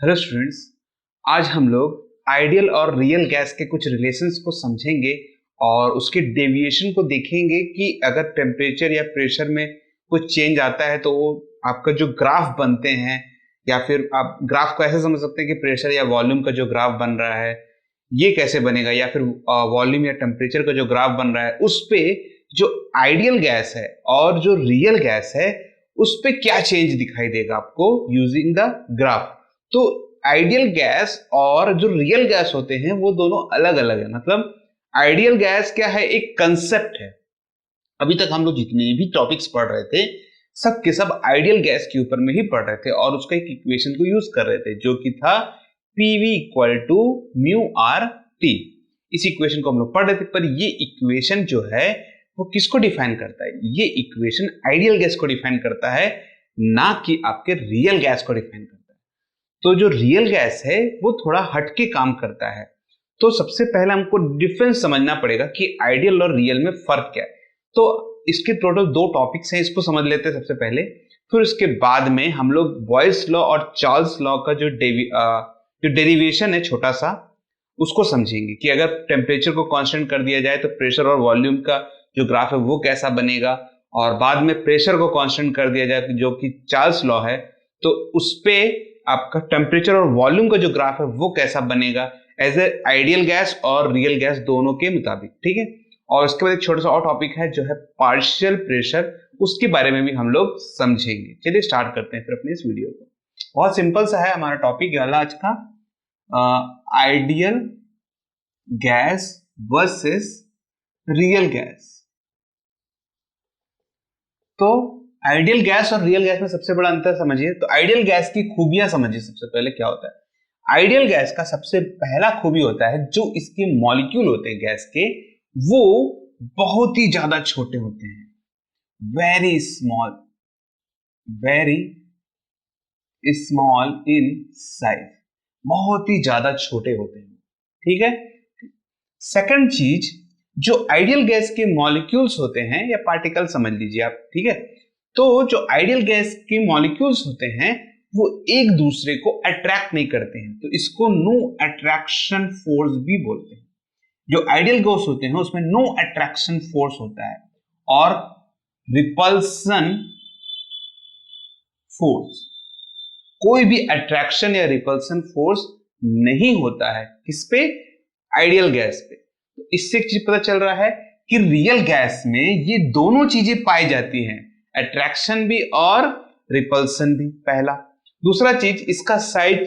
Hello students, आज हम लोग आइडियल और रियल गैस के कुछ रिलेशंस को समझेंगे और उसके डेविएशन को देखेंगे कि अगर टेम्परेचर या प्रेशर में कुछ चेंज आता है तो वो आपका जो ग्राफ बनते हैं, या फिर आप ग्राफ को ऐसे समझ सकते हैं कि प्रेशर या वॉल्यूम का जो ग्राफ बन रहा है ये कैसे बनेगा, या फिर वॉल्यूम या टेम्परेचर का जो ग्राफ बन रहा है उस पे जो आइडियल गैस है और जो रियल गैस है उस पे क्या चेंज दिखाई देगा आपको यूजिंग द ग्राफ। तो आइडियल गैस और जो रियल गैस होते हैं वो दोनों अलग अलग है। मतलब आइडियल गैस क्या है, एक कंसेप्ट है। अभी तक हम लोग जितने भी टॉपिक्स पढ़ रहे थे सब के सब आइडियल गैस के ऊपर में ही पढ़ रहे थे और उसका एक इक्वेशन को यूज कर रहे थे जो कि था PV equal to mu R T. इस इक्वेशन को हम लोग पढ़ रहे थे, पर ये इक्वेशन जो है वो किसको डिफाइन करता है? ये इक्वेशन आइडियल गैस को डिफाइन करता है, ना कि आपके रियल गैस को डिफाइन करता है। तो जो रियल गैस है वो थोड़ा हटके काम करता है। तो सबसे पहले हमको डिफरेंस समझना पड़ेगा कि आइडियल और रियल में फर्क क्या है। तो इसके टोटल दो टॉपिक्स हैं, इसको समझ लेते हैं सबसे पहले। फिर उसके बाद में हम लोग बॉयल्स लॉ और चार्ल्स लॉ का जो डेरिवेशन है छोटा सा, उसको समझेंगे कि अगर टेम्परेचर को कांस्टेंट कर दिया जाए तो प्रेशर और वॉल्यूम का जो ग्राफ है वो कैसा बनेगा, और बाद में प्रेशर को कांस्टेंट कर दिया जाए जो कि चार्ल्स लॉ है तो उस पे आपका टेम्परेचर और वॉल्यूम का जो ग्राफ है वो कैसा बनेगा एज ए आइडियल गैस और रियल गैस दोनों के मुताबिक। ठीक है। और उसके बाद एक छोटा सा और टॉपिक है जो है पार्शियल प्रेशर, उसके बारे में भी हम लोग समझेंगे। चलिए स्टार्ट करते हैं फिर अपने इस वीडियो को। बहुत सिंपल सा है हमारा टॉपिक वाला आज का, ideal gas versus real gas. तो आइडियल गैस और रियल गैस में सबसे बड़ा अंतर समझिए। तो आइडियल गैस की खूबियां समझिए। सबसे पहले क्या होता है आइडियल गैस का? सबसे पहला खूबी होता है जो इसके मॉलिक्यूल होते हैं गैस के, वो बहुत ही ज्यादा छोटे होते हैं, वेरी स्मॉल इन साइज, बहुत ही ज्यादा छोटे होते हैं। ठीक है। सेकंड चीज, जो आइडियल गैस के मॉलिक्यूल्स होते हैं या पार्टिकल समझ लीजिए आप, ठीक है। तो जो आइडियल गैस के मॉलिक्यूल्स होते हैं वो एक दूसरे को अट्रैक्ट नहीं करते हैं, तो इसको नो अट्रैक्शन फोर्स भी बोलते हैं। जो आइडियल गैस होते हैं उसमें नो अट्रैक्शन फोर्स होता है और रिपल्सन फोर्स, कोई भी अट्रैक्शन या रिपल्सन फोर्स नहीं होता है किस पे? आइडियल गैस पे। तो इससे एक चीज पता चल रहा है कि रियल गैस में ये दोनों चीजें पाई जाती हैं, अट्रैक्शन भी और रिपल्सन भी, पहला। दूसरा चीज, इसका साइज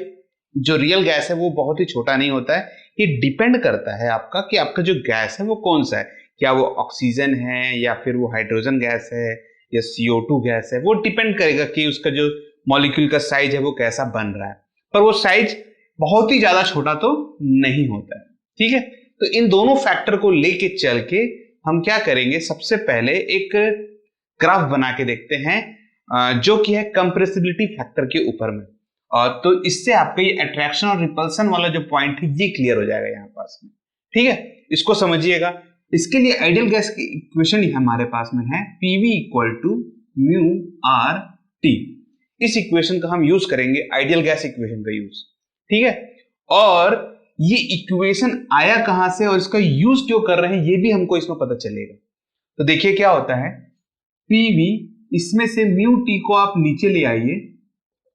जो रियल गैस है वो बहुत ही छोटा नहीं होता है। ये डिपेंड करता है आपका कि आपका जो गैस है वो कौन सा है, क्या वो ऑक्सीजन है या फिर वो हाइड्रोजन गैस है या CO2 गैस है। वो डिपेंड करेगा कि उसका जो मॉलिक्यूल का साइज है वो कैसा बन रहा है, पर वो साइज बहुत ही ज्यादा छोटा तो नहीं होता है। ठीक है। तो इन दोनों फैक्टर को लेके चल के हम क्या करेंगे, सबसे पहले एक ग्राफ बना के देखते हैं जो कि है कंप्रेसिबिलिटी फैक्टर के ऊपर में। और तो इससे आपका ये अट्रैक्शन और रिपल्सन वाला जो पॉइंट है ये क्लियर हो जाएगा यहाँ पास में। ठीक है, इसको समझिएगा। इसके लिए आइडियल गैस की इक्वेशन ही हमारे पास में है PV equal to mu R T. इस इक्वेशन का हम यूज करेंगे, आइडियल गैस इक्वेशन का यूज। ठीक है। और ये इक्वेशन आया कहां से और इसका यूज क्यों कर रहे हैं ये भी हमको इसमें पता चलेगा। तो देखिए क्या होता है, PV, इसमें से म्यू टी को आप नीचे ले आइए,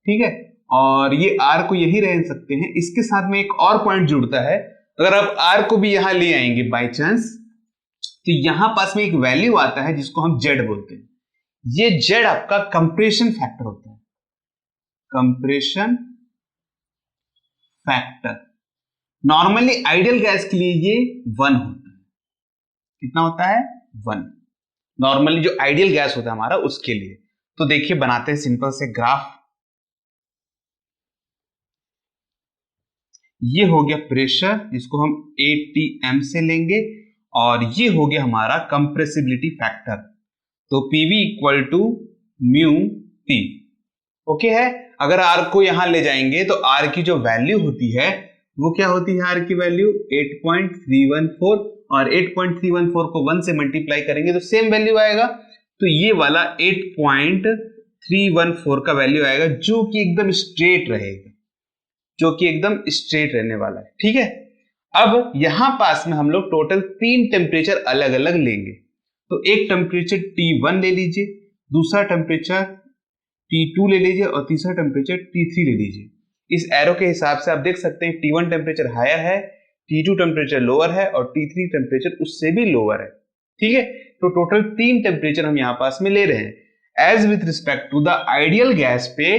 ठीक है, और ये R को यही रह सकते हैं। इसके साथ में एक और पॉइंट जुड़ता है, अगर आप R को भी यहां ले आएंगे बाय चांस, तो यहां पास में एक वैल्यू आता है जिसको हम Z बोलते हैं। ये Z आपका कंप्रेशन फैक्टर होता है, compression factor. Normally ideal gas के लिए ये 1 होता है। कितना होता है? 1। नॉर्मली जो आइडियल गैस होता है हमारा उसके लिए। तो देखिए बनाते हैं सिंपल से ग्राफ। ये हो गया प्रेशर जिसको हम ATM से लेंगे, और ये हो गया हमारा कंप्रेसिबिलिटी फैक्टर। तो PV equal to mu T. Okay है। अगर R को यहां ले जाएंगे तो R की जो वैल्यू होती है वो क्या होती है? R की वैल्यू 8.314, और 8.314 को 1 से मल्टीप्लाई करेंगे तो सेम वैल्यू आएगा। तो ये वाला 8.314 का वैल्यू आएगा जो कि एकदम स्ट्रेट रहेगा, जो कि एकदम स्ट्रेट रहने वाला है, ठीक है। अब यहां पास में हम लोग टोटल 3 टेम्परेचर अलग अलग लेंगे। तो एक टेम्परेचर T1 ले लीजिए, दूसरा टेम्परेचर T2 ले लीजिए और तीसरा टेम्परेचर T3 ले लीजिए। इस एरो के हिसाब से आप देख सकते हैं T1 टेम्परेचर हायर है, T2 टेम्परेचर लोअर है और T3 टेम्परेचर उससे भी लोअर है, ठीक है। तो टोटल 3 टेम्परेचर हम यहां पास में ले रहे हैं। As with respect to the ideal gas पे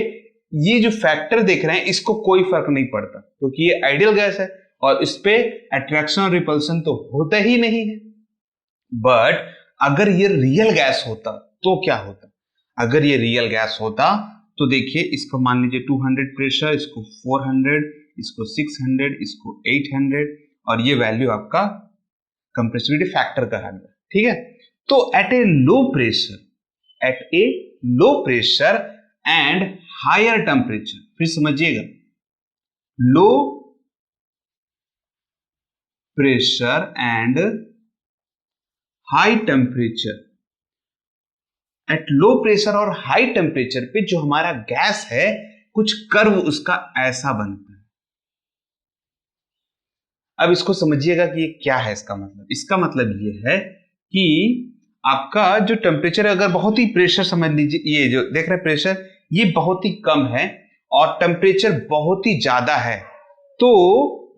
ये जो फैक्टर देख रहे हैं इसको कोई फर्क नहीं पड़ता, क्योंकि ये आइडियल गैस है और इस पे अट्रैक्शन और रिपल्सन तो होता ही नहीं है। बट अगर ये रियल गैस होता तो क्या होता? अगर ये रियल गैस होता तो देखिए, इसको मान लीजिए 200 प्रेशर, इसको 400, इसको 600, इसको 800 और ये वैल्यू आपका कंप्रेसिबिलिटी फैक्टर कहा गया, ठीक है। तो at a low pressure and higher temperature, फिर समझिएगा, low pressure and high temperature, at low pressure और हाई टेम्परेचर पे जो हमारा गैस है कुछ कर्व उसका ऐसा बनता है। अब इसको समझिएगा कि ये क्या है। इसका मतलब ये है कि आपका जो टेम्परेचर अगर बहुत ही प्रेशर, समझ लीजिए ये जो देख रहे हैं प्रेशर ये बहुत ही कम है और टेम्परेचर बहुत ही ज्यादा है, तो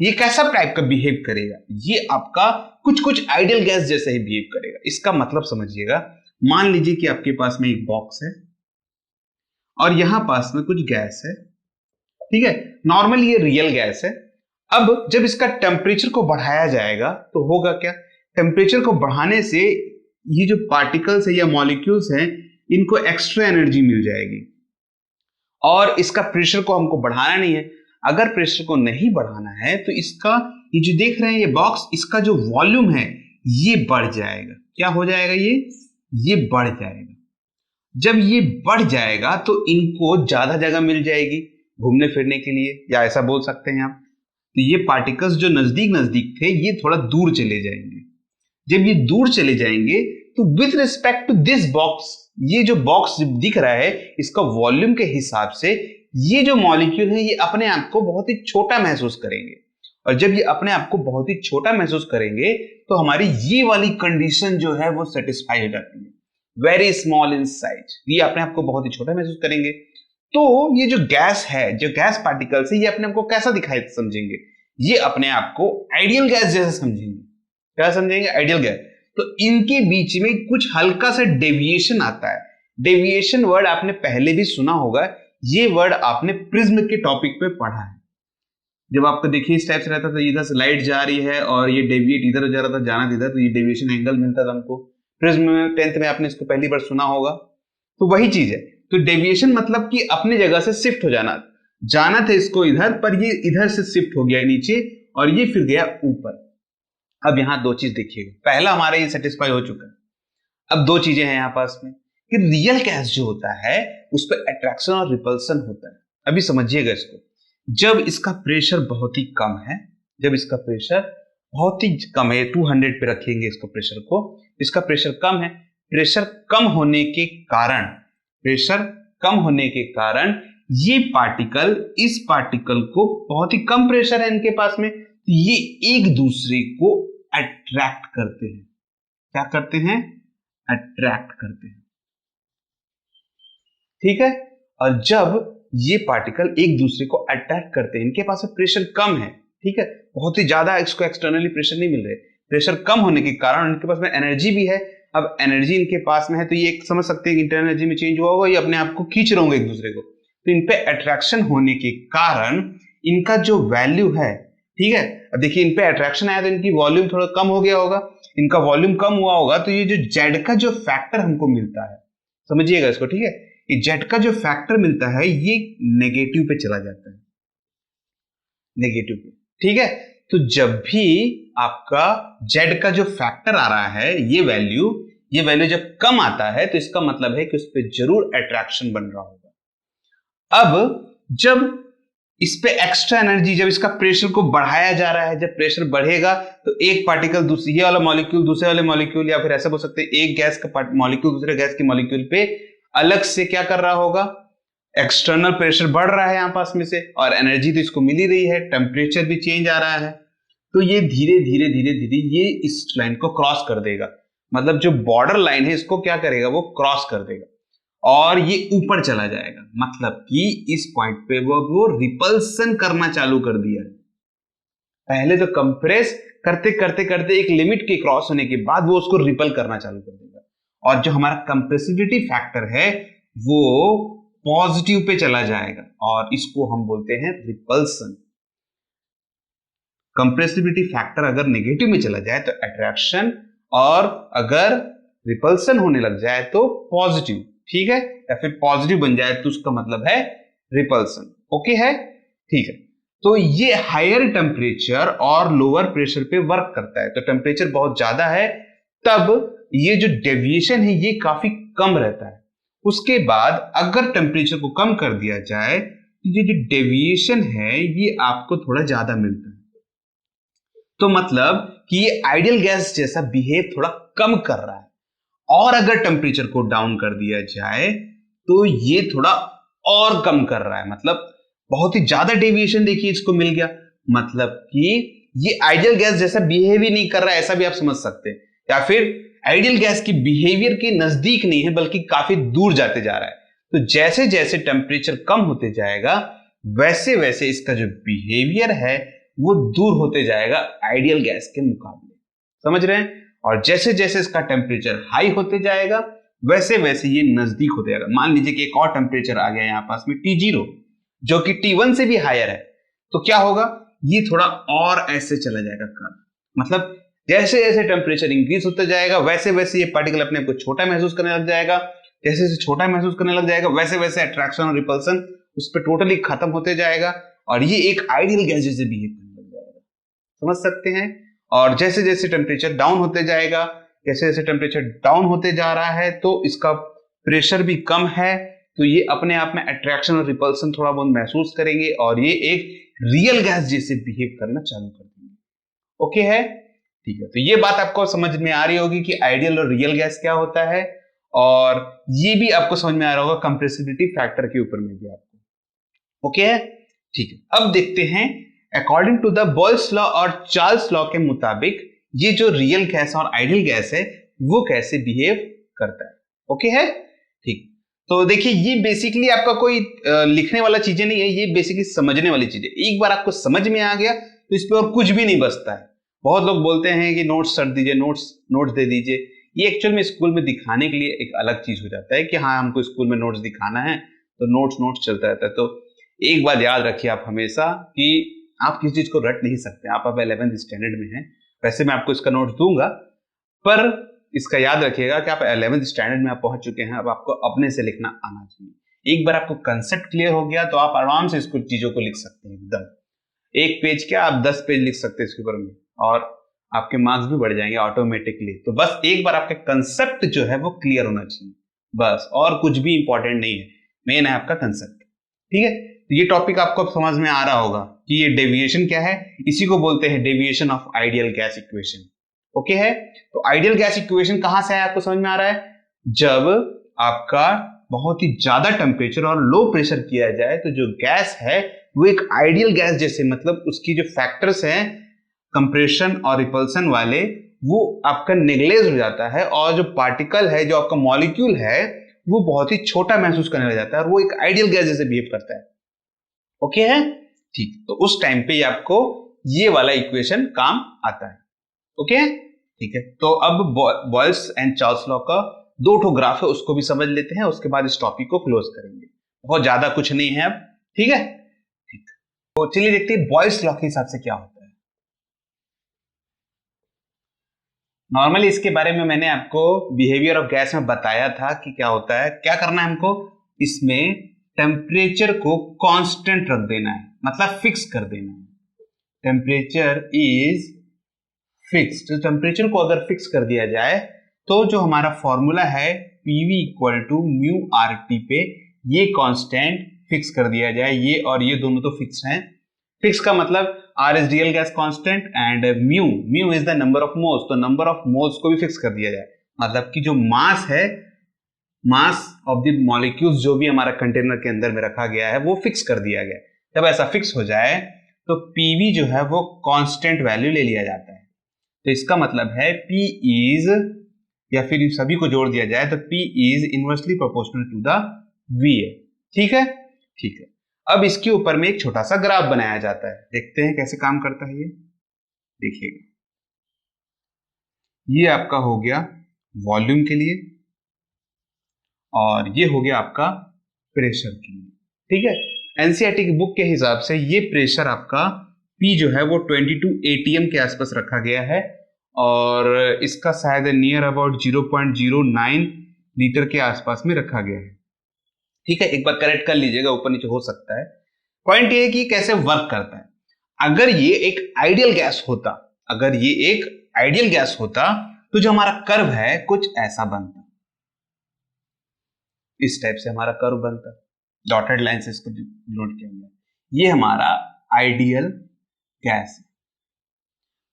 ये कैसा टाइप का बिहेव करेगा? ये आपका कुछ आइडियल गैस जैसा ही बिहेव करेगा। इसका मतलब समझिएगा, मान लीजिए कि आपके पास में एक बॉक्स है और यहां पास में कुछ गैस है, ठीक है। नॉर्मली ये रियल गैस है। अब जब इसका टेम्परेचर को बढ़ाया जाएगा तो होगा क्या? टेम्परेचर को बढ़ाने से ये जो पार्टिकल्स है या मॉलिक्यूल्स हैं इनको एक्स्ट्रा एनर्जी मिल जाएगी और इसका प्रेशर को हमको बढ़ाना नहीं है। अगर प्रेशर को नहीं बढ़ाना है तो इसका ये जो देख रहे हैं ये बॉक्स, इसका जो वॉल्यूम है ये बढ़ जाएगा। क्या हो जाएगा? ये बढ़ जाएगा। जब ये बढ़ जाएगा तो इनको ज्यादा जगह मिल जाएगी घूमने फिरने के लिए, या ऐसा बोल सकते हैं आप। तो ये पार्टिकल्स जो नजदीक थे ये थोड़ा दूर चले जाएंगे। जब ये दूर चले जाएंगे तो with respect to this box, ये जो बॉक्स दिख रहा है इसका वॉल्यूम के हिसाब से ये जो मॉलिक्यूल है ये अपने आप को बहुत ही छोटा महसूस करेंगे। और जब ये अपने आप को बहुत ही छोटा महसूस करेंगे तो हमारी ये वाली कंडीशन जो है वो सेटिस्फाई हो जाती है, वेरी स्मॉल इन साइज। ये अपने आप को बहुत ही छोटा महसूस करेंगे। तो ये जो गैस है, जो गैस पार्टिकल्स है, ये अपने आप को कैसा दिखाई समझेंगे? ये अपने आप को आइडियल गैस जैसा समझेंगे। क्या समझेंगे? Ideal gas. तो इनके बीच में कुछ हल्का सा डेविएशन आता है। डेविएशन वर्ड आपने पहले भी सुना होगा, ये वर्ड आपने प्रिज्म के टॉपिक पे पढ़ा है। जब आपको देखिए इस टाइप से रहता था, इधर से लाइट जा रही है और ये डेविएट इधर जा रहा था, जाना इधर, तो ये डेविएशन एंगल मिलता था हमको। प्रिज्म में 10th में आपने इसको पहली बार सुना होगा। तो वही चीज है। तो डेविएशन मतलब कि अपनी जगह से शिफ्ट हो जाना। जाना था इसको इधर, पर ये इधर से शिफ्ट हो गया नीचे और ये फिर गया ऊपर। अब यहां दो चीज देखिएगा, पहला हमारा ये सेटिस्फाई हो चुका है। अब दो चीजें हैं यहां पास में कि रियल गैस जो होता है उस पर अट्रैक्शन और रिपल्सन होता है। अभी समझिएगा इसको। जब इसका प्रेशर बहुत ही कम है, जब इसका प्रेशर बहुत ही कम है, 200 पे रखेंगे इसको प्रेशर को, इसका प्रेशर कम है। प्रेशर कम होने के कारण, प्रेशर कम होने के कारण ये पार्टिकल, इस पार्टिकल को बहुत ही कम प्रेशर है इनके पास में, तो ये एक दूसरे को अट्रैक्ट करते हैं। क्या करते हैं? अट्रैक्ट करते हैं, ठीक है। और जब ये पार्टिकल एक दूसरे को अट्रैक्ट करते हैं, इनके पास प्रेशर कम है, ठीक है, बहुत ही ज्यादा इसको एक्सटर्नली प्रेशर नहीं मिल रहे। प्रेशर कम होने के कारण इनके पास में एनर्जी भी है। अब एनर्जी इनके पास में है तो ये समझ सकते हैं कि इंटरनल एनर्जी में चेंज हुआ होगा, ये अपने आप को खींच रहे होंगे एक दूसरे को। तो इन पे अट्रैक्शन होने के कारण इनका जो वैल्यू है, ठीक है, अब देखिए इन पे अट्रैक्शन आया तो इनकी वॉल्यूम थोड़ा कम हो गया होगा। इनका वॉल्यूम कम हुआ होगा तो ये जो जेड का जो फैक्टर हमको मिलता है, समझिएगा इसको, ठीक है, ये जेड का जो फैक्टर मिलता है ये नेगेटिव पे चला जाता है, नेगेटिव पे, ठीक है। तो जब भी आपका जेड का जो फैक्टर आ रहा है, ये वैल्यू जब कम आता है तो इसका मतलब है कि उस पर जरूर अट्रैक्शन बन रहा होगा। अब जब इस पे एक्स्ट्रा एनर्जी, जब इसका प्रेशर को बढ़ाया जा रहा है, जब प्रेशर बढ़ेगा तो एक पार्टिकल ये वाला मॉलिक्यूल दूसरे वाले मॉलिक्यूल, या फिर ऐसा बोल सकते हैं एक गैस का मॉलिक्यूल दूसरे गैस के मॉलिक्यूल पे अलग से क्या कर रहा होगा? एक्सटर्नल प्रेशर बढ़ रहा है यहाँ पास में से और एनर्जी तो इसको मिल ही रही है, टेम्परेचर भी चेंज आ रहा है, तो ये धीरे धीरे धीरे धीरे ये इस लाइन को क्रॉस कर देगा। मतलब जो बॉर्डर लाइन है इसको क्या करेगा, वो क्रॉस कर देगा और ये ऊपर चला जाएगा। मतलब कि इस पॉइंट पे वो रिपल्सन करना चालू कर दिया है। पहले तो कंप्रेस करते करते करते एक लिमिट के क्रॉस होने के बाद वो उसको रिपल करना चालू कर देगा और जो हमारा कंप्रेसिबिलिटी फैक्टर है वो पॉजिटिव पे चला जाएगा और इसको हम बोलते हैं रिपल्सन। कंप्रेसिबिलिटी फैक्टर अगर नेगेटिव में चला जाए तो अट्रैक्शन और अगर रिपल्सन होने लग जाए तो पॉजिटिव, ठीक है, या फिर पॉजिटिव बन जाए तो उसका मतलब है रिपल्सन। ओके है, ठीक है। तो ये हायर टेम्परेचर और लोअर प्रेशर पे वर्क करता है। तो टेम्परेचर बहुत ज्यादा है तब ये जो डेविएशन है ये काफी कम रहता है। उसके बाद अगर टेम्परेचर को कम कर दिया जाए तो ये जो डेविएशन है ये आपको थोड़ा ज्यादा मिलता है। तो मतलब कि ये आइडियल गैस जैसा बिहेव थोड़ा कम कर रहा है और अगर टेम्परेचर को डाउन कर दिया जाए तो ये थोड़ा और कम कर रहा है। मतलब बहुत ही ज्यादा डेविएशन देखिए इसको मिल गया, मतलब कि ये आइडियल गैस जैसा बिहेव ही नहीं कर रहा है, ऐसा भी आप समझ सकते हैं। या फिर आइडियल गैस की बिहेवियर के नजदीक नहीं है बल्कि काफी दूर जाते जा रहा है। तो जैसे जैसे टेम्परेचर कम होते जाएगा वैसे वैसे इसका जो बिहेवियर है वो दूर होते जाएगा आइडियल गैस के मुकाबले, समझ रहे हैं। और जैसे जैसे इसका टेम्परेचर हाई होते जाएगा वैसे वैसे ये नजदीक होते जाएगा। मान लीजिए कि एक और टेम्परेचर आ गया यहाँ पास में T0 जो कि T1 से भी हायर है, तो क्या होगा, ये थोड़ा और ऐसे चला जाएगा कर्व। मतलब जैसे जैसे टेम्परेचर इंक्रीज होता जाएगा वैसे वैसे ये पार्टिकल अपने आप को छोटा महसूस करने लग जाएगा। जैसे जैसे छोटा महसूस करने लग जाएगा वैसे वैसे अट्रैक्शन और रिपल्सन उस पर टोटली खत्म होते जाएगा और ये एक आइडियल गैस जैसे बिहेव करने लग जाएगा, समझ सकते हैं। और जैसे जैसे टेम्परेचर डाउन होते जाएगा, जैसे जैसे टेम्परेचर डाउन होते जा रहा है तो इसका प्रेशर भी कम है, तो ये अपने आप में अट्रैक्शन और रिपल्सन थोड़ा बहुत महसूस करेंगे और ये एक रियल गैस जैसे बिहेव करना चालू कर देंगे। ओके है, ठीक है। तो ये बात आपको समझ में आ रही होगी कि आइडियल और रियल गैस क्या होता है और ये भी आपको समझ में आ रहा होगा कंप्रेसिबिलिटी फैक्टर के ऊपर में भी आपको। ओके है, ठीक है। अब देखते हैं according to the Boyle's law और चार्ल्स लॉ के मुताबिक ये जो रियल गैस और आइडियल गैस है वो कैसे बिहेव करता है। ओके है, ठीक। तो देखिए ये बेसिकली आपका कोई लिखने वाला चीजें नहीं है, ये बेसिकली समझने वाली चीजें। एक बार आपको समझ में आ गया तो इस पे और कुछ भी नहीं बचता है। बहुत लोग बोलते हैं कि नोट्स सर दीजिए, नोट्स दे दीजिए। ये एक्चुअल में स्कूल में दिखाने के लिए एक अलग चीज हो जाता है कि हाँ हमको स्कूल में नोट्स दिखाना है तो नोट्स चलता रहता है। तो एक बात याद रखिए आप हमेशा कि आप किसी चीज को रट नहीं सकते। आप अब 11th स्टैंडर्ड में हैं, वैसे मैं आपको इसका नोट्स दूंगा पर इसका याद रखिएगा कि आप 11th स्टैंडर्ड में आप पहुंच चुके हैं, अब आपको अपने से लिखना आना चाहिए। एक बार आपको कंसेप्ट क्लियर हो गया तो आप आराम से इसको चीजों को लिख सकते हैं एकदम। एक पेज क्या आप 10 पेज लिख सकते हैं इसके ऊपर में और आपके मार्क्स भी बढ़ जाएंगे ऑटोमेटिकली। तो बस एक बार आपका कंसेप्ट जो है वो क्लियर होना चाहिए बस, और कुछ भी इंपॉर्टेंट नहीं है, मेन है आपका कंसेप्ट। ठीक है, तो ये टॉपिक आपको समझ में आ रहा होगा कि ये डेविएशन क्या है। इसी को बोलते हैं deviation of ideal gas equation. Okay है, तो आइडियल गैस इक्वेशन कहां से है आपको समझ में आ रहा है, जब आपका बहुत ही ज्यादा टेम्परेचर और लो प्रेशर किया जाए तो जो गैस है वो एक आइडियल गैस जैसे, मतलब उसकी जो फैक्टर्स हैं कंप्रेशन और रिपल्सन वाले वो आपका नेग्लेज हो जाता है और जो पार्टिकल है, जो आपका मॉलिक्यूल है वो बहुत ही छोटा महसूस करने लग जाता है और वो एक आइडियल गैस जैसे बिहेव करता है। ओके है, ठीक। तो उस टाइम पे आपको ये वाला इक्वेशन काम आता है। ओके, ठीक है। तो अब बॉयल्स एंड चार्ल्स लॉ का दो ठो ग्राफ है उसको भी समझ लेते हैं, उसके बाद इस टॉपिक को क्लोज करेंगे। बहुत ज्यादा कुछ नहीं है अब, ठीक है, ठीक। तो चलिए देखते हैं बॉयल्स लॉ के हिसाब से क्या होता है। नॉर्मली इसके बारे में मैंने आपको बिहेवियर ऑफ गैस में बताया था कि क्या होता है, क्या करना है हमको, इसमें टेम्परेचर को कांस्टेंट रख देना है, मतलब फिक्स कर देना है। Temperature is fixed. तो टेम्परेचर को अगर फिक्स कर दिया जाए तो जो हमारा फॉर्मूला है PV equal to mu RT पे ये कांस्टेंट फिक्स कर दिया जाए, ये और ये दोनों तो फिक्स हैं। फिक्स का मतलब R is real gas constant and mu is the number of moles, तो नंबर ऑफ मोल्स को भी फिक्स कर दिया जाए। मतलब कि जो मास है मास ऑफ द मॉलिक्यूल्स जो भी हमारा कंटेनर के अंदर में रखा गया है वो फिक्स कर दिया गया है। जब ऐसा फिक्स हो जाए तो पीवी जो है वो कांस्टेंट वैल्यू ले लिया जाता है। तो इसका मतलब है P इज, या फिर इन सभी को जोड़ दिया जाए तो P is inversely proportional to the V है। ठीक है, ठीक है। अब इसके ऊपर में एक छोटा सा ग्राफ बनाया जाता है, देखते हैं कैसे काम करता है ये। देखिएगा, ये आपका हो गया वॉल्यूम के लिए और ये हो गया आपका प्रेशर के लिए। ठीक है, एनसीईआरटी की बुक के हिसाब से ये प्रेशर आपका P जो है वो 22 atm के आसपास रखा गया है और इसका शायद नियर अबाउट 0.09 लीटर के आसपास में रखा गया है। ठीक है, एक बार करेक्ट कर लीजिएगा, ऊपर नीचे हो सकता है। पॉइंट ये है कि कैसे वर्क करता है। अगर ये एक आइडियल गैस होता, अगर ये एक आइडियल गैस होता तो जो हमारा कर्व है कुछ ऐसा बनता, इस टाइप से हमारा कर्व बनता, डॉटेड लाइन से इसको डिनोट किया गया। ये हमारा आइडियल गैस है।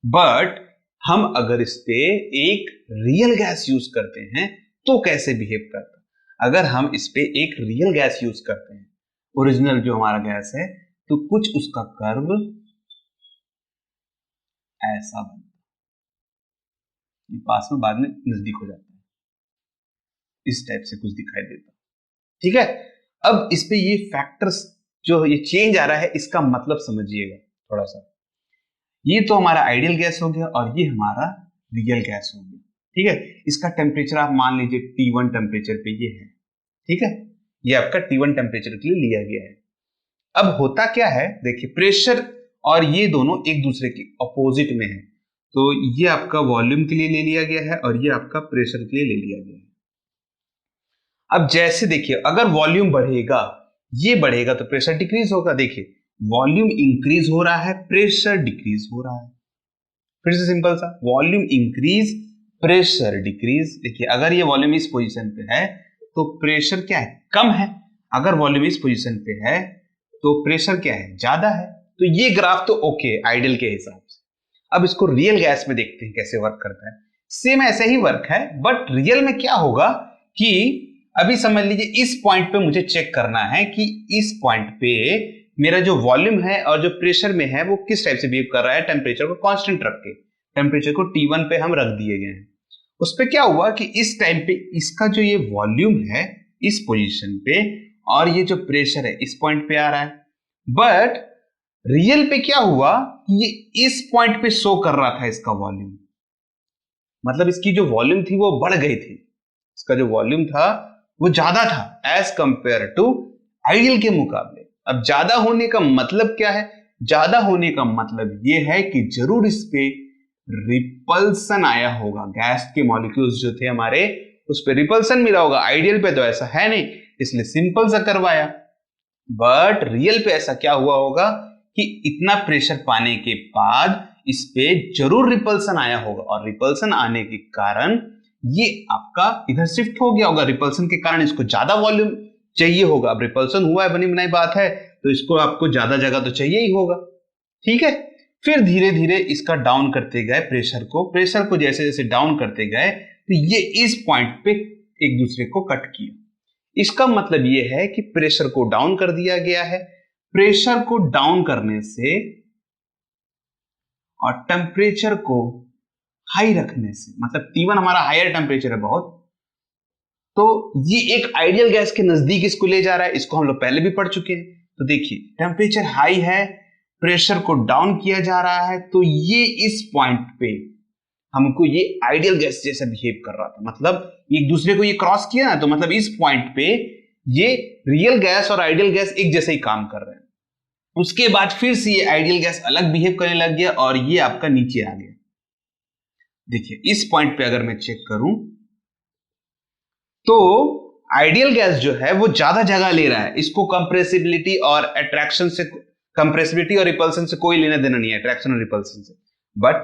बट हम अगर इस पे एक रियल गैस यूज करते हैं तो कैसे बिहेव करता? अगर हम इस पे एक रियल गैस यूज करते हैं, ओरिजिनल जो हमारा गैस है, तो कुछ उसका कर्व ऐसा बनता, ये पास में बाद में नजदीक हो जाता है, इस टाइप से कुछ दिखाई देता। ठीक है, अब इस पे ये फैक्टर्स जो ये चेंज आ रहा है इसका मतलब समझिएगा थोड़ा सा। ये तो हमारा आइडियल गैस हो गया और ये हमारा रियल गैस हो गया। ठीक है, इसका टेम्परेचर आप मान लीजिए T1 टेम्परेचर पे ये है। ठीक है, ये आपका T1 टेम्परेचर के लिए लिया गया है। अब होता क्या है, देखिए प्रेशर और ये दोनों एक दूसरे के अपोजिट में है, तो ये आपका वॉल्यूम के लिए ले लिया गया है और ये आपका प्रेशर के लिए ले लिया गया है। अब जैसे देखिए, अगर वॉल्यूम बढ़ेगा, ये बढ़ेगा तो प्रेशर डिक्रीज होगा। देखिए वॉल्यूम इंक्रीज हो रहा है, प्रेशर डिक्रीज हो रहा है। फिर से सिंपल सा, वॉल्यूम इंक्रीज, प्रेशर डिक्रीज। देखिए अगर ये वॉल्यूम इस पोजीशन पे है तो प्रेशर क्या है, कम है। अगर वॉल्यूम इस पोजीशन पे है तो प्रेशर क्या है, ज्यादा है। तो ये ग्राफ तो ओके आइडियल के हिसाब से। अब इसको रियल गैस में देखते हैं कैसे वर्क करता है। सेम ऐसे ही वर्क है, बट रियल में क्या होगा कि अभी समझ लीजिए इस पॉइंट पे मुझे चेक करना है कि इस पॉइंट पे मेरा जो वॉल्यूम है और जो प्रेशर में है वो किस टाइप से बिहेव कर रहा है। टेम्परेचर को कांस्टेंट रख के, टेम्परेचर को T1 पे हम रख दिए गए हैं। उस पे क्या हुआ कि इस टाइम पे इसका जो ये वॉल्यूम है इस पोजीशन पे और ये जो प्रेशर है इस पॉइंट पे आ रहा है। बट रियल पे क्या हुआ कि ये इस पॉइंट पे शो कर रहा था इसका वॉल्यूम, मतलब इसकी जो वॉल्यूम थी वो बढ़ गई थी, इसका जो वॉल्यूम था वो ज्यादा था एज कंपेयर टू आइडियल के मुकाबले। अब ज्यादा होने का मतलब क्या है, ज्यादा होने का मतलब ये है कि जरूर इस पे रिपल्सन आया होगा, गैस के मॉलिक्यूल्स जो थे हमारे उस पे रिपल्सन मिला होगा। आइडियल पे तो ऐसा है नहीं, इसलिए सिंपल सा करवाया। बट रियल पे ऐसा क्या हुआ होगा कि इतना प्रेशर पाने के बाद इस पे जरूर रिपल्सन आया होगा और रिपल्सन आने के कारण ये आपका इधर शिफ्ट हो गया होगा। रिपल्सन के कारण इसको ज्यादा वॉल्यूम चाहिए होगा। अब रिपल्सन हुआ है, बनी बनाई बात है, तो इसको आपको ज्यादा जगह तो चाहिए ही होगा। ठीक है, फिर धीरे धीरे इसका डाउन करते गए प्रेशर को जैसे जैसे डाउन करते गए तो ये इस पॉइंट पे एक दूसरे को कट किया। इसका मतलब ये है कि प्रेशर को डाउन कर दिया गया है। प्रेशर को डाउन करने से और टेम्परेचर को हाई रखने से, मतलब T1 हमारा हायर टेम्परेचर है बहुत, तो ये एक आइडियल गैस के नजदीक इसको ले जा रहा है। इसको हम लोग पहले भी पढ़ चुके हैं। तो देखिए टेम्परेचर हाई है, प्रेशर को डाउन किया जा रहा है, तो ये इस पॉइंट पे हमको ये आइडियल गैस जैसा बिहेव कर रहा था। मतलब एक दूसरे को ये क्रॉस किया ना, तो मतलब इस पॉइंट पे ये रियल गैस और आइडियल गैस एक जैसे ही काम कर रहे हैं। उसके बाद फिर से ये आइडियल गैस अलग बिहेव करने लग गया और ये आपका नीचे आ गया। देखिए इस पॉइंट पे अगर मैं चेक करूं तो आइडियल गैस जो है वो ज्यादा जगह ले रहा है। इसको कंप्रेसिबिलिटी और अट्रैक्शन से, कंप्रेसिबिलिटी और रिपल्सन से कोई लेना देना नहीं है, अट्रैक्शन और रिपल्सन से। बट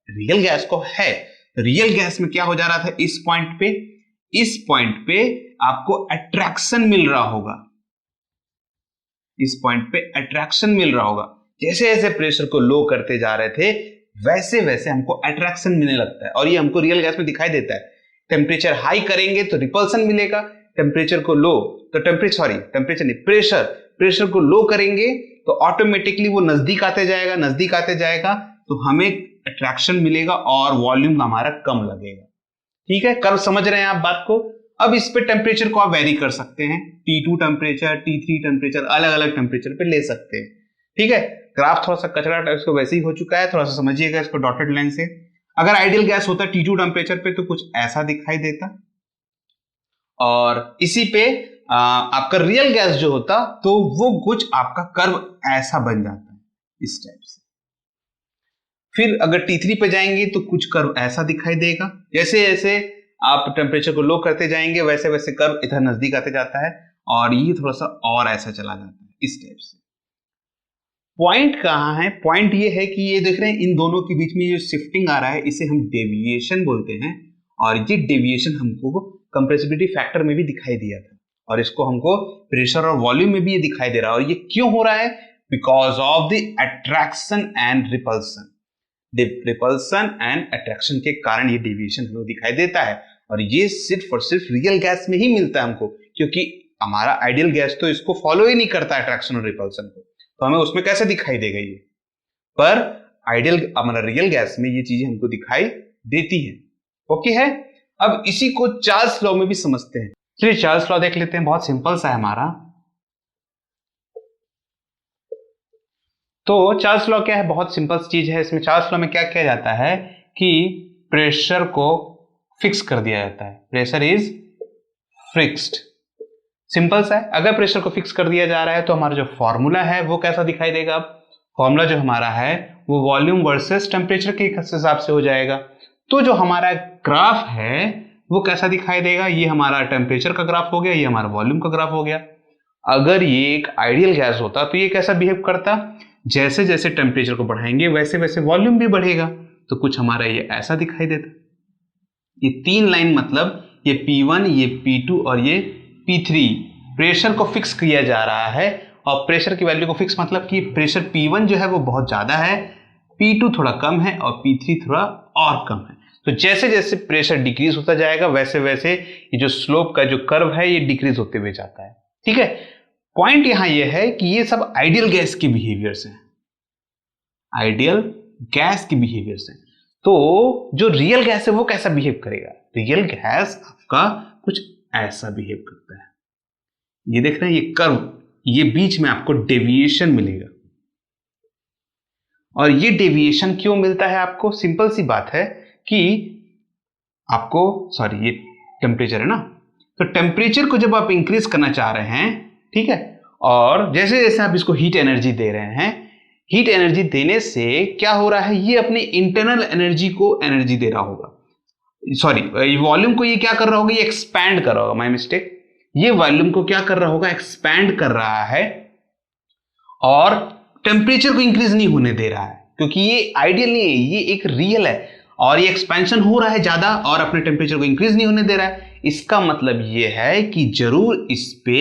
रियल गैस को है। रियल गैस में क्या हो जा रहा था, इस पॉइंट पे आपको अट्रैक्शन मिल रहा होगा, इस पॉइंट पे अट्रैक्शन मिल रहा होगा। जैसे जैसे प्रेशर को लो करते जा रहे थे वैसे वैसे हमको अट्रैक्शन मिलने लगता है और ये हमको रियल गैस में दिखाई देता है। टेम्परेचर हाई करेंगे तो रिपल्सन मिलेगा, टेम्परेचर को लो, तो टेम्परेचर नहीं, प्रेशर को लो करेंगे तो ऑटोमेटिकली वो नजदीक आते जाएगा तो हमें अट्रैक्शन मिलेगा और वॉल्यूम हमारा कम लगेगा। ठीक है, कर्व समझ रहे हैं आप बात को। अब इस पे टेम्परेचर को आप वेरी कर सकते हैं, T2 टेम्परेचर, T3 टेम्परेचर, अलग अलग टेम्परेचर पे ले सकते हैं। ठीक है, ग्राफ थोड़ा सा कचरा टाइप को वैसे ही हो चुका है, थोड़ा सा समझिएगा इसको डॉटेड लाइन से। अगर आइडियल गैस होता T2 टेम्परेचर पे तो कुछ ऐसा दिखाई देता, और इसी पे आपका रियल गैस जो होता तो वो कुछ आपका कर्व ऐसा बन जाता है इस टाइप से। फिर अगर T3 पे जाएंगे तो कुछ कर्व ऐसा दिखाई देगा, जैसे जैसे आप टेम्परेचर को लो करते जाएंगे वैसे वैसे कर्व इधर नजदीक आते जाता है, और ये थोड़ा सा और ऐसा चला जाता है इस टाइप से। पॉइंट कहाँ है? पॉइंट ये है कि ये देख रहे हैं इन दोनों के बीच में जो शिफ्टिंग आ रहा है इसे हम डेविएशन बोलते हैं, और ये डेविएशन हमको कंप्रेसिबिलिटी फैक्टर में भी दिखाई दिया था, और इसको हमको प्रेशर और वॉल्यूम में भी ये दिखाई दे रहा है। और ये क्यों हो रहा है? Because of the attraction and repulsion. Repulsion and attraction के कारण ये डेविएशन हमें दिखाई देता है, और ये सिर्फ और सिर्फ रियल गैस में ही मिलता है हमको, क्योंकि हमारा आइडियल गैस तो इसको फॉलो ही नहीं करता अट्रैक्शन और रिपल्सन को, तो हमें उसमें कैसे दिखाई देगा ये। पर आइडियल हमारा रियल गैस में ये चीजें हमको दिखाई देती है। ओके है, अब इसी को चार्ल्स लॉ में भी समझते हैं। चलिए चार्ल्स लॉ देख लेते हैं, बहुत सिंपल सा है हमारा। तो चार्ल्स लॉ क्या है? बहुत सिंपल चीज है। इसमें चार्ल्स लॉ में क्या किया जाता है कि प्रेशर को फिक्स कर दिया जाता है, प्रेशर इज फिक्स्ड। सिंपल सा है, अगर प्रेशर को फिक्स कर दिया जा रहा है तो हमारा जो फॉर्मूला है वो कैसा दिखाई देगा? फॉर्मूला जो हमारा है वो वॉल्यूम वर्सेस टेम्परेचर के हिसाब से हो जाएगा। तो जो हमारा ग्राफ है वो कैसा दिखाई देगा? ये हमारा टेम्परेचर का ग्राफ हो गया, ये हमारा वॉल्यूम का ग्राफ हो गया। अगर ये एक आइडियल गैस होता तो ये कैसा बिहेव करता? जैसे जैसे टेम्परेचर को बढ़ाएंगे वैसे वैसे वॉल्यूम भी बढ़ेगा, तो कुछ हमारा ये ऐसा दिखाई देता। ये तीन लाइन मतलब ये P1, ये P2 और ये P3 प्रेशर को फिक्स किया जा रहा है, और प्रेशर की वैल्यू को फिक्स मतलब कि प्रेशर P1 जो है वो बहुत ज्यादा है, P2 थोड़ा कम है और P3 थोड़ा और कम है। तो जैसे जैसे प्रेशर डिक्रीज होता जाएगा वैसे वैसे ये जो स्लोप का जो कर्व है ये डिक्रीज होते हुए जाता है। ठीक है, पॉइंट यहां ये है कि ये सब आइडियल गैस के बिहेवियर्स हैं, आइडियल गैस के बिहेवियर्स हैं। तो जो रियल गैस है वो कैसा बिहेव करेगा? रियल गैस आपका कुछ ऐसा बिहेव करता है। ये देख रहे हैं ये कर्व, ये बीच में आपको डेविएशन मिलेगा, और ये डेविएशन क्यों मिलता है आपको? सिंपल सी बात है कि आपको ये टेम्परेचर है ना, तो टेम्परेचर को जब आप इंक्रीज करना चाह रहे हैं, ठीक है, और जैसे जैसे आप इसको हीट एनर्जी दे रहे हैं, हीट एनर्जी देने से क्या हो रहा है? ये अपने इंटरनल एनर्जी को एनर्जी दे रहा होगा, वॉल्यूम को ये क्या कर रहा होगा? ये एक्सपैंड कर रहा होगा, माय मिस्टेक। ये वॉल्यूम को क्या कर रहा होगा? एक्सपैंड कर रहा है, और टेम्परेचर को इंक्रीज नहीं होने दे रहा है, क्योंकि ये आइडियल नहीं है, ये एक रियल है, और ये एक्सपेंशन हो रहा है ज्यादा और अपने टेम्परेचर को इंक्रीज नहीं होने दे रहा है। इसका मतलब ये है कि जरूर इस पे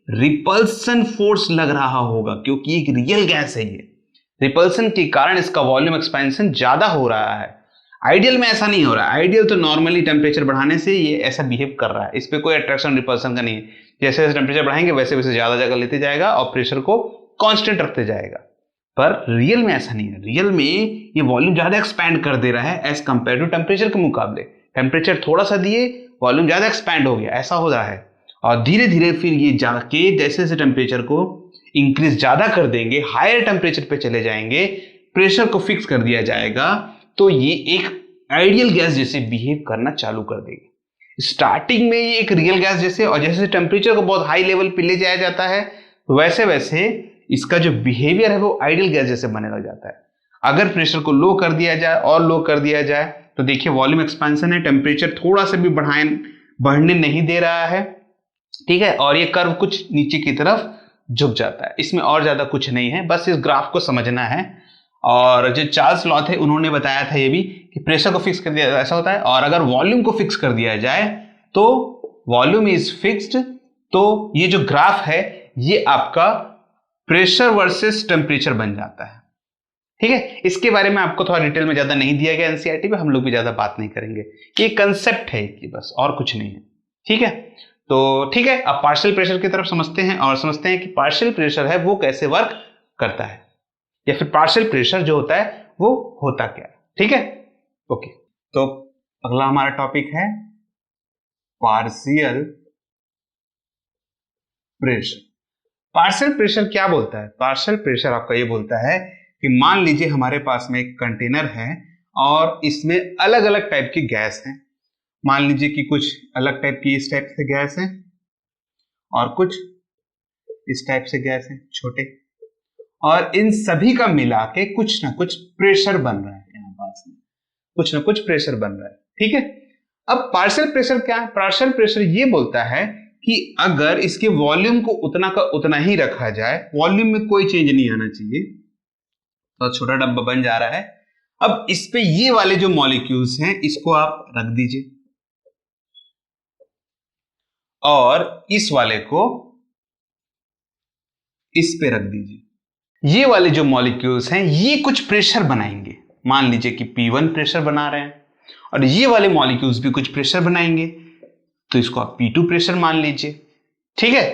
रिपल्सन फोर्स लग रहा होगा, क्योंकि एक रियल गैस है ये। रिपल्सन के कारण इसका वॉल्यूम एक्सपेंशन ज्यादा हो रहा है। आइडियल में ऐसा नहीं हो रहा है, आइडियल तो नॉर्मली टेम्परेचर बढ़ाने से ये ऐसा बिहेव कर रहा है, इस पे कोई अट्रैक्शन रिपल्सन का नहीं है। जैसे जैसे टेम्परेचर बढ़ाएंगे वैसे वैसे ज्यादा जगह लेते जाएगा और प्रेशर को कांस्टेंट रखते जाएगा। पर रियल में ऐसा नहीं है, रियल में ये वॉल्यूम ज्यादा एक्सपैंड कर दे रहा है एज कंपेयर टू टेम्परेचर के मुकाबले। टेम्परेचर थोड़ा सा दिए, वॉल्यूम ज्यादा एक्सपैंड हो गया, ऐसा हो रहा है। और धीरे धीरे फिर ये जाके जैसे जैसे टेम्परेचर को इंक्रीज ज्यादा कर देंगे, हायर टेम्परेचर पे चले जाएंगे, प्रेशर को फिक्स कर दिया जाएगा, तो ये एक आइडियल गैस जैसे बिहेव करना चालू कर देगी। स्टार्टिंग में ये एक रियल गैस जैसे, और जैसे टेम्परेचर को बहुत हाई लेवल पे ले जाया जाता है वैसे वैसे इसका जो बिहेवियर है वो आइडियल गैस जैसे बनने लग जाता है। अगर प्रेशर को लो कर दिया जाए और लो कर दिया जाए तो देखिए वॉल्यूम एक्सपेंशन है, टेम्परेचर थोड़ा सा भी बढ़ने नहीं दे रहा है, ठीक है, और ये कर्व कुछ नीचे की तरफ झुक जाता है। इसमें और ज्यादा कुछ नहीं है, बस इस ग्राफ को समझना है। और जो चार्ल्स लॉ थे उन्होंने बताया था ये भी कि प्रेशर को फिक्स कर दिया ऐसा होता है, और अगर वॉल्यूम को फिक्स कर दिया जाए तो वॉल्यूम इज फिक्स्ड, तो ये जो ग्राफ है ये आपका प्रेशर वर्सेस टेम्परेचर बन जाता है। ठीक है, इसके बारे में आपको थोड़ा डिटेल में ज्यादा नहीं दिया गया एनसीईआरटी में, हम लोग भी ज्यादा बात नहीं करेंगे, ये कंसेप्ट है कि बस और कुछ नहीं है। ठीक है, तो ठीक है, अब पार्शियल प्रेशर की तरफ समझते हैं और समझते हैं कि पार्शियल प्रेशर है वो कैसे वर्क करता है, या फिर पार्शियल प्रेशर जो होता है वो होता क्या है। ठीक है, ओके। तो अगला हमारा टॉपिक है पार्शियल प्रेशर। पार्शियल प्रेशर क्या बोलता है? पार्शियल प्रेशर आपका ये बोलता है कि मान लीजिए हमारे पास में एक कंटेनर है और इसमें अलग अलग टाइप की गैस है। मान लीजिए कि कुछ अलग टाइप की इस टाइप से गैस है और कुछ इस टाइप से गैस है छोटे, और इन सभी का मिला के कुछ ना कुछ प्रेशर बन रहा है, यहाँ पास में कुछ ना कुछ प्रेशर बन रहा है। ठीक है, अब पार्शियल प्रेशर क्या है? पार्शियल प्रेशर ये बोलता है कि अगर इसके वॉल्यूम को उतना का उतना ही रखा जाए, वॉल्यूम में कोई चेंज नहीं आना चाहिए, तो छोटा डब्बा बन जा रहा है। अब इस पे ये वाले जो मॉलिक्यूल्स हैं इसको आप रख दीजिए और इस वाले को इस पे रख दीजिए। ये वाले जो मॉलिक्यूल्स हैं ये कुछ प्रेशर बनाएंगे, मान लीजिए कि P1 प्रेशर बना रहे हैं और ये वाले मॉलिक्यूल्स भी कुछ प्रेशर बनाएंगे, तो इसको आप P2 प्रेशर मान लीजिए। ठीक है,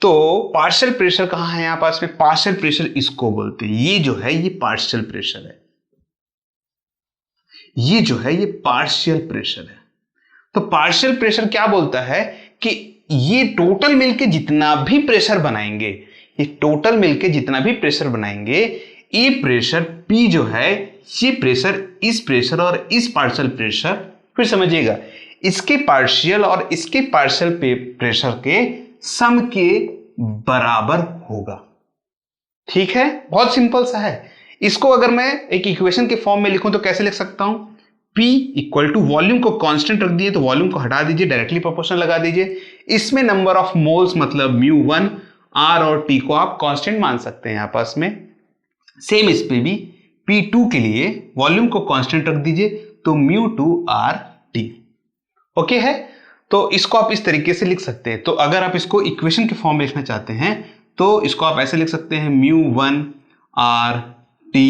तो पार्शियल प्रेशर कहां है? यहां पास में पार्शियल प्रेशर इसको बोलते हैं। ये जो है ये पार्शियल प्रेशर है, ये जो है ये पार्शियल प्रेशर है। तो पार्शियल प्रेशर क्या बोलता है कि ये टोटल मिलके जितना भी प्रेशर बनाएंगे, ये टोटल मिलके जितना भी प्रेशर बनाएंगे, ये प्रेशर P जो है, ये प्रेशर, इस प्रेशर और इस पार्शियल प्रेशर, फिर समझिएगा, इसके पार्शियल और इसके पार्शियल प्रेशर के सम के बराबर होगा। ठीक है, बहुत सिंपल सा है। इसको अगर मैं एक इक्वेशन के फॉर्म में लिखूं तो कैसे लिख सकता हूं? P इक्वल टू वॉल्यूम को कांस्टेंट रख दिए तो वॉल्यूम को हटा दीजिए, डायरेक्टली प्रोपोर्शनल लगा दीजिए। इसमें नंबर ऑफ मोल्स मतलब μ1, R और T को आप कांस्टेंट मान सकते हैं आपस में। सेम इस पे भी P2 के लिए वॉल्यूम को कांस्टेंट रख दीजिए तो μ2 RT। ओके है, तो इसको आप इस तरीके से लिख सकते हैं। तो अगर आप इसको इक्वेशन के फॉर्म में लिखना चाहते हैं तो इसको आप ऐसे लिख सकते हैं μ1 RT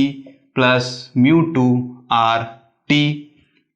प्लस μ2 RT।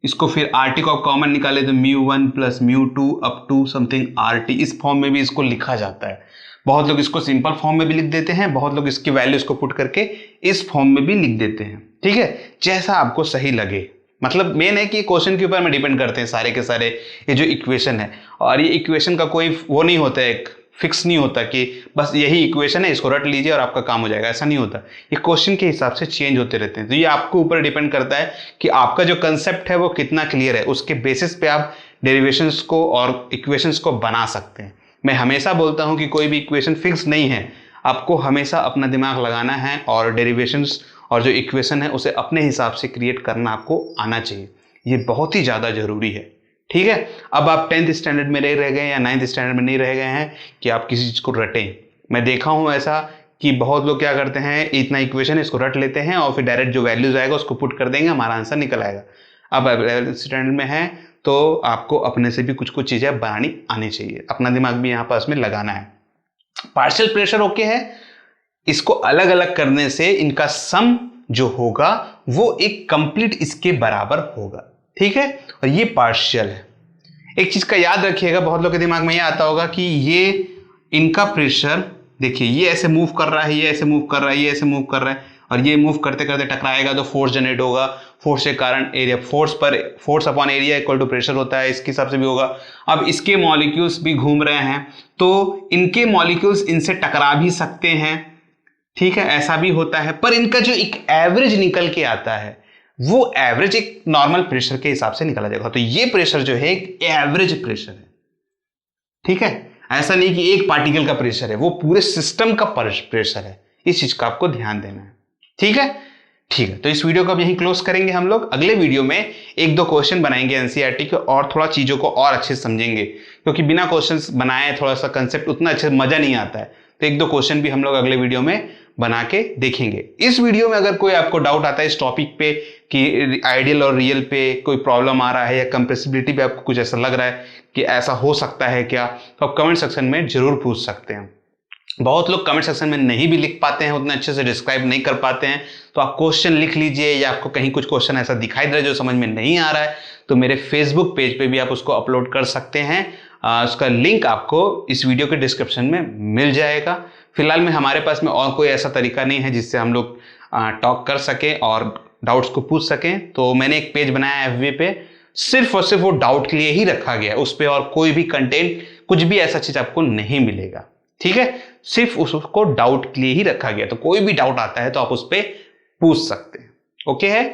इसको फिर RT को आप कॉमन निकाले तो μ1 plus μ2 up to something RT। इस फॉर्म में भी इसको लिखा जाता है। बहुत लोग इसको सिंपल फॉर्म में भी लिख देते हैं, बहुत लोग इसकी वैल्यूज को पुट करके इस फॉर्म में भी लिख देते हैं। ठीक है, जैसा आपको सही लगे। मतलब मेन है कि क्वेश्चन के ऊपर में डिपेंड करते हैं सारे के सारे ये जो इक्वेशन है, और ये इक्वेशन का कोई वो नहीं होता है, एक फिक्स नहीं होता कि बस यही इक्वेशन है इसको रट लीजिए और आपका काम हो जाएगा, ऐसा नहीं होता। ये क्वेश्चन के हिसाब से चेंज होते रहते हैं। तो ये आपको ऊपर डिपेंड करता है कि आपका जो कंसेप्ट है वो कितना क्लियर है, उसके बेसिस पे आप डेरिवेशंस को और इक्वेशंस को बना सकते हैं। मैं हमेशा बोलता हूं कि कोई भी इक्वेशन फिक्स नहीं है, आपको हमेशा अपना दिमाग लगाना है और डेरिवेशंस और जो इक्वेशन है उसे अपने हिसाब से क्रिएट करना आपको आना चाहिए। ये बहुत ही ज़्यादा जरूरी है। ठीक है, अब आप 10th स्टैंडर्ड में नहीं रह गए या 9th स्टैंडर्ड में नहीं रह गए हैं कि आप किसी चीज़ को रटें। मैं देखा हूँ ऐसा कि बहुत लोग क्या करते हैं, इतना इक्वेशन है इसको रट लेते हैं और फिर डायरेक्ट जो वैल्यूज आएगा उसको पुट कर देंगे, हमारा आंसर निकल आएगा। अब 11th स्टैंडर्ड में है तो आपको अपने से भी कुछ कुछ चीज़ें बनानी आनी चाहिए, अपना दिमाग भी यहाँ पास में लगाना है। पार्शियल प्रेशर ओके है, इसको अलग अलग करने से इनका सम जो होगा वो एक कंप्लीट इसके बराबर होगा। ठीक है, और ये पार्शियल है। एक चीज का याद रखिएगा, बहुत लोगों के दिमाग में ये आता होगा कि ये इनका प्रेशर देखिए, ये ऐसे मूव कर रहा है, ये ऐसे मूव कर रहा है, ये ऐसे मूव कर रहा है, और ये मूव करते करते टकराएगा तो फोर्स जनरेट होगा। फोर्स के कारण area, force upon area equal to pressure होता है, इसके हिसाब से भी होगा। अब इसके मॉलिक्यूल्स भी घूम रहे हैं तो इनके मॉलिक्यूल्स इनसे टकरा भी सकते हैं। ठीक है, ऐसा भी होता है, पर इनका जो एक एवरेज निकल के आता है वो एवरेज एक नॉर्मल प्रेशर के हिसाब से निकाला जाएगा। तो ये प्रेशर जो है एक एवरेज प्रेशर है। ठीक है, ऐसा नहीं कि एक पार्टिकल का प्रेशर है, वो पूरे सिस्टम का प्रेशर है। इस चीज का आपको ध्यान देना है। ठीक है, ठीक है, तो इस वीडियो को अब यहीं क्लोज करेंगे हम लोग। अगले वीडियो में एक दो क्वेश्चन बनाएंगे एनसीईआरटी के और थोड़ा चीजों को और अच्छे से समझेंगे, क्योंकि बिना क्वेश्चंस बनाए थोड़ा सा कंसेप्ट उतना अच्छे मजा नहीं आता है। तो एक दो क्वेश्चन भी हम लोग अगले वीडियो में बना के देखेंगे। इस वीडियो में अगर कोई आपको डाउट आता है इस टॉपिक पे कि आइडियल और रियल पे कोई प्रॉब्लम आ रहा है या कंप्रेसिबिलिटी पे आपको कुछ ऐसा लग रहा है कि ऐसा हो सकता है क्या, तो आप कमेंट सेक्शन में जरूर पूछ सकते हैं। बहुत लोग कमेंट सेक्शन में नहीं भी लिख पाते हैं, उतना अच्छे से डिस्क्राइब नहीं कर पाते हैं, तो आप क्वेश्चन लिख लीजिए, या आपको कहीं कुछ क्वेश्चन ऐसा दिखाई दे रहा है जो समझ में नहीं आ रहा है तो मेरे फेसबुक पेज पे भी आप उसको अपलोड कर सकते हैं उसका लिंक आपको इस वीडियो के डिस्क्रिप्शन में मिल जाएगा। फिलहाल में हमारे पास में और कोई ऐसा तरीका नहीं है जिससे हम लोग टॉक कर सकें और डाउट्स को पूछ सकें। तो मैंने एक पेज बनाया है FB पे, सिर्फ और सिर्फ वो डाउट के लिए ही रखा गया है। उस पर और कोई भी कंटेंट, कुछ भी ऐसा चीज आपको नहीं मिलेगा, ठीक है। सिर्फ उसको डाउट के लिए ही रखा गया, तो कोई भी डाउट आता है तो आप उस पर पूछ सकते हैं। ओके है,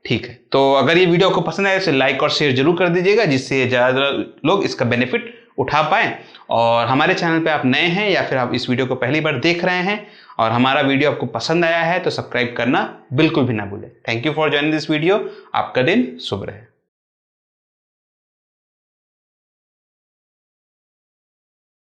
ठीक है। तो अगर ये वीडियो आपको पसंद आए तो लाइक और शेयर जरूर कर दीजिएगा, जिससे ज़्यादा लोग इसका बेनिफिट उठा पाएं। और हमारे चैनल पे आप नए हैं या फिर आप इस वीडियो को पहली बार देख रहे हैं और हमारा वीडियो आपको पसंद आया है तो सब्सक्राइब करना बिल्कुल भी ना भूलें। Thank you for joining this video. आपका दिन शुभ रहे।